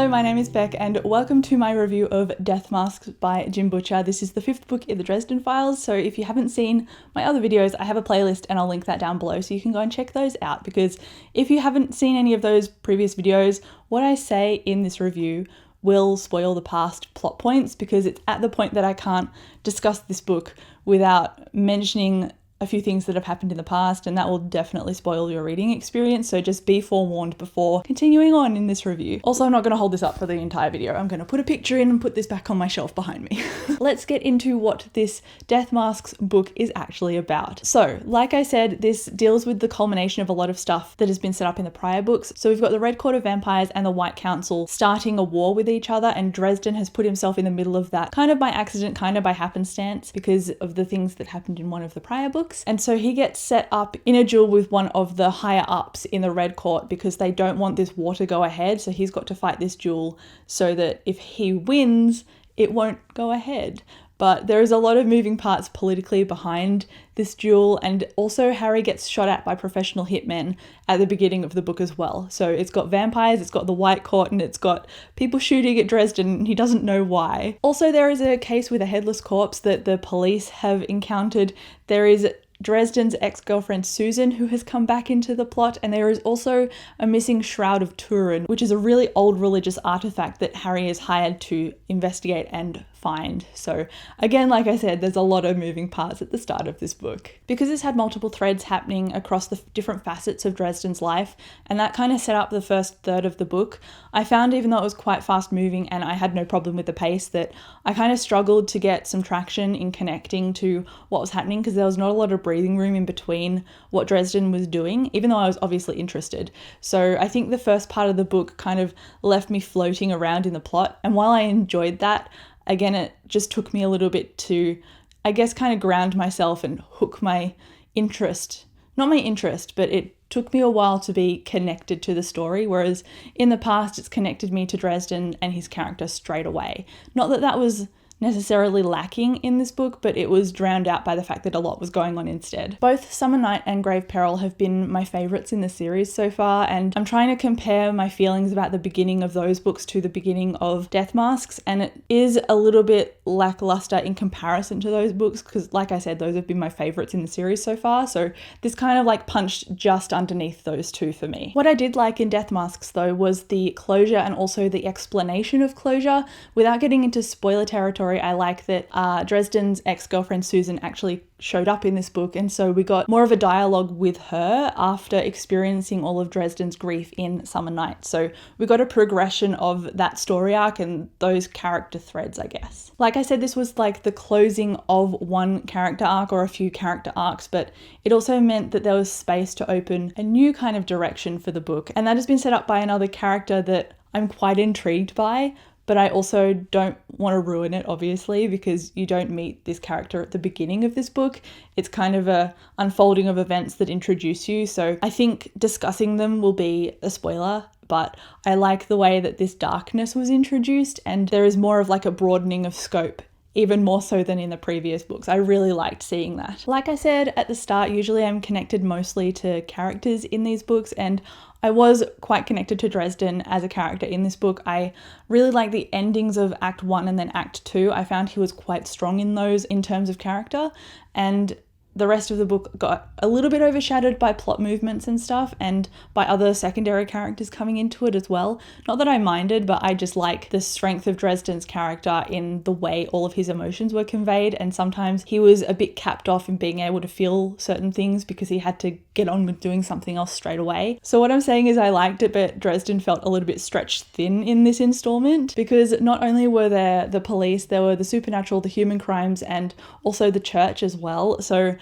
Hello, my name is Beck and welcome to my review of Death Masks by Jim Butcher. This is the 5th book in the Dresden files, so if you haven't seen my other videos, I have a playlist and I'll link that down below so you can go and check those out, because if you haven't seen any of those previous videos, what I say in this review will spoil the past plot points, because it's at the point that I can't discuss this book without mentioning a few things that have happened in the past, and that will definitely spoil your reading experience, so just be forewarned before continuing on in this review. Also, I'm not going to hold this up for the entire video. I'm going to put a picture in and put this back on my shelf behind me. Let's get into what this Death Masks book is actually about. So, like I said, this deals with the culmination of a lot of stuff that has been set up in the prior books. So we've got the Red Court of Vampires and the White Council starting a war with each other, and Dresden has put himself in the middle of that, kind of by accident, kind of by happenstance, because of the things that happened in one of the prior books. And so he gets set up in a duel with one of the higher ups in the Red Court because they don't want this war to go ahead. So he's got to fight this duel so that if he wins, it won't go ahead. But there is a lot of moving parts politically behind this duel, and also Harry gets shot at by professional hitmen at the beginning of the book as well. So it's got vampires, it's got the White Court, and it's got people shooting at Dresden, and he doesn't know why. Also, there is a case with a headless corpse that the police have encountered. There is Dresden's ex-girlfriend Susan, who has come back into the plot, and there is also a missing Shroud of Turin, which is a really old religious artifact that Harry is hired to investigate and find. So again, like I said, there's a lot of moving parts at the start of this book. Because it's had multiple threads happening across the different facets of Dresden's life, and that kind of set up the first third of the book, I found, even though it was quite fast moving and I had no problem with the pace, that I kind of struggled to get some traction in connecting to what was happening, because there was not a lot of breathing room in between what Dresden was doing, even though I was obviously interested. So I think the first part of the book kind of left me floating around in the plot, and while I enjoyed that, again, it just took me a little bit to, I guess, kind of ground myself and hook my interest. Not my interest, but it took me a while to be connected to the story, whereas in the past it's connected me to Dresden and his character straight away. Not that that was necessarily lacking in this book, but it was drowned out by the fact that a lot was going on instead. Both Summer Night and Grave Peril have been my favourites in the series so far, and I'm trying to compare my feelings about the beginning of those books to the beginning of Death Masks, and it is a little bit lackluster in comparison to those books, because like I said, those have been my favourites in the series so far, so this kind of like punched just underneath those two for me. What I did like in Death Masks though was the closure and also the explanation of closure. Without getting into spoiler territory, I like that Dresden's ex-girlfriend Susan actually showed up in this book, and so we got more of a dialogue with her after experiencing all of Dresden's grief in Summer Night. So we got a progression of that story arc and those character threads, I guess. Like I said, this was like the closing of one character arc or a few character arcs, but it also meant that there was space to open a new kind of direction for the book, and that has been set up by another character that I'm quite intrigued by. But I also don't want to ruin it, obviously, because you don't meet this character at the beginning of this book. It's kind of a unfolding of events that introduce you. So I think discussing them will be a spoiler, but I like the way that this darkness was introduced, and there is more of like a broadening of scope, even more so than in the previous books. I really liked seeing that. Like I said at the start, usually I'm connected mostly to characters in these books, and I was quite connected to Dresden as a character in this book. I really like the endings of Act 1 and then Act 2. I found he was quite strong in those in terms of character, and the rest of the book got a little bit overshadowed by plot movements and stuff, and by other secondary characters coming into it as well. Not that I minded, but I just like the strength of Dresden's character in the way all of his emotions were conveyed, and sometimes he was a bit capped off in being able to feel certain things because he had to get on with doing something else straight away. So what I'm saying is I liked it, but Dresden felt a little bit stretched thin in this installment, because not only were there the police, there were the supernatural, the human crimes, and also the church as well. So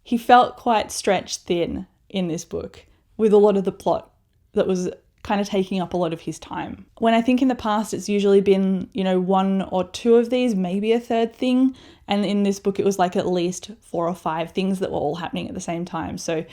he felt quite stretched thin in this book, with a lot of the plot that was kind of taking up a lot of his time. When I think in the past it's usually been, you know, one or two of these, maybe a third thing, and in this book it was like at least 4 or 5 things that were all happening at the same time. So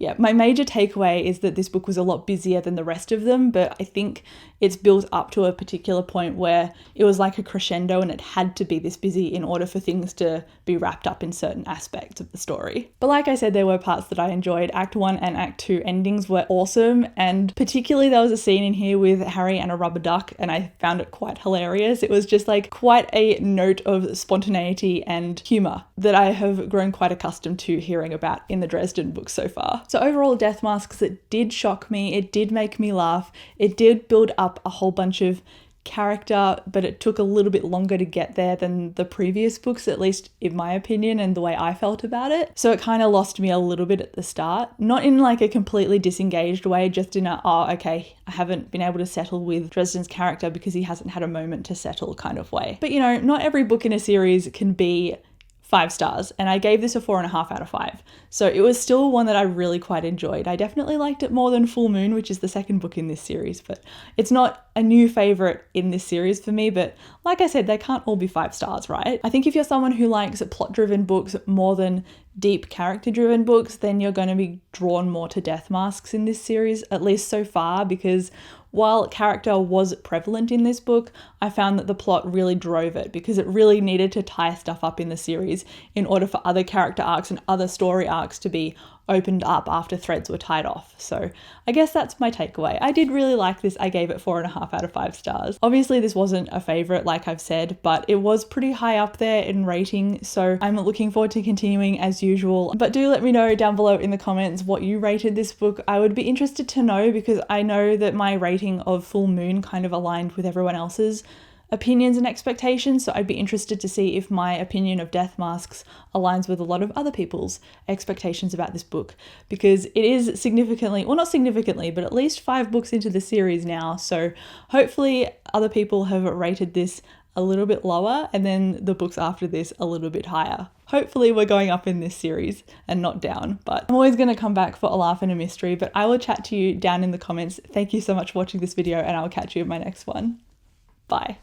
yeah, my major takeaway is that this book was a lot busier than the rest of them, but I think it's built up to a particular point where it was like a crescendo and it had to be this busy in order for things to be wrapped up in certain aspects of the story. But like I said, there were parts that I enjoyed. Act 1 and Act 2 endings were awesome, and particularly there was a scene in here with Harry and a rubber duck, and I found it quite hilarious. It was just like quite a note of spontaneity and humour that I have grown quite accustomed to hearing about in the Dresden books so far. So overall, Death Masks, it did shock me, it did make me laugh, it did build up a whole bunch of character, but it took a little bit longer to get there than the previous books, at least in my opinion and the way I felt about it. So it kind of lost me a little bit at the start, not in like a completely disengaged way, just in a, oh, okay, I haven't been able to settle with Dresden's character because he hasn't had a moment to settle kind of way. But you know, not every book in a series can be 5 stars, and I gave this a 4.5 out of 5. So it was still one that I really quite enjoyed. I definitely liked it more than Full Moon, which is the second book in this series, but it's not a new favorite in this series for me. But like I said, they can't all be 5 stars, right? I think if you're someone who likes plot-driven books more than deep character-driven books, then you're going to be drawn more to Death Masks in this series, at least so far, because while character was prevalent in this book, I found that the plot really drove it because it really needed to tie stuff up in the series in order for other character arcs and other story arcs to be opened up after threads were tied off. So I guess that's my takeaway. I did really like this. I gave it 4.5 out of 5 stars. Obviously this wasn't a favorite like I've said, but it was pretty high up there in rating, so I'm looking forward to continuing as usual. But do let me know down below in the comments what you rated this book. I would be interested to know because I know that my rating of Full Moon kind of aligned with everyone else's opinions and expectations, so I'd be interested to see if my opinion of Death Masks aligns with a lot of other people's expectations about this book, because it is significantly, well not significantly, but at least 5 books into the series now, so hopefully other people have rated this a little bit lower and then the books after this a little bit higher. Hopefully we're going up in this series and not down, but I'm always going to come back for a laugh and a mystery, but I will chat to you down in the comments. Thank you so much for watching this video and I'll catch you in my next one. Bye.